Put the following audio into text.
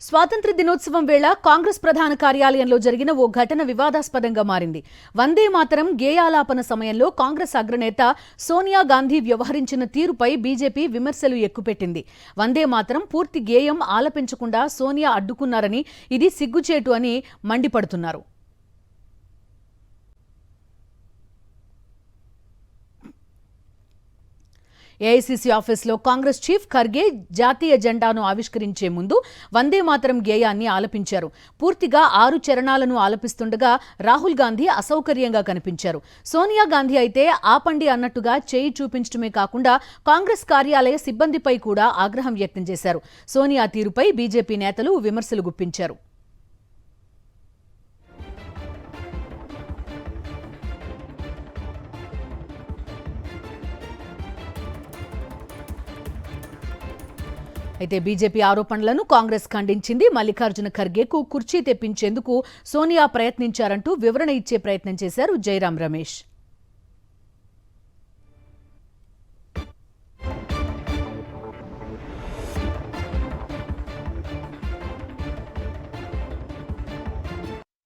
స్వాతంత్ర్య దినోత్సవం వేళ కాంగ్రెస్ ప్రధాన కార్యాలయంలో జరిగిన ఓ ఘటన వివాదాస్పదంగా మారింది. వందే మాతరం గేయాలాపన సమయంలో కాంగ్రెస్ అగ్రనేత సోనియా గాంధీ వ్యవహరించిన తీరుపై బీజేపీ విమర్శలు ఎక్కుపెట్టింది. వందే మాతరం పూర్తి గేయం ఆలపించకుండా సోనియా అడ్డుకున్నారని, ఇది సిగ్గుచేటు అని మండిపడుతున్నారు. ఏఐసీసీ ఆఫీసులో కాంగ్రెస్ చీఫ్ ఖర్గే జాతీయ జెండాను ఆవిష్కరించే ముందు వందే మాతరం గేయాన్ని ఆలపించారు. పూర్తిగా 6 చరణాలను ఆలపిస్తుండగా రాహుల్ గాంధీ అసౌకర్యంగా కనిపించారు. సోనియా గాంధీ అయితే ఆపండి అన్నట్టుగా చేయి చూపించడమే కాకుండా కాంగ్రెస్ కార్యాలయ సిబ్బందిపై కూడా ఆగ్రహం వ్యక్తం చేశారు. సోనియా తీరుపై బీజేపీ నేతలు విమర్శలు గుప్పించారు. అయితే బీజేపీ ఆరోపణలను కాంగ్రెస్ ఖండించింది. మల్లికార్జున ఖర్గేకు కుర్చీ తెప్పించేందుకు సోనియా ప్రయత్నించారంటూ వివరణ ఇచ్చే ప్రయత్నం చేశారు జైరాం రమేష్.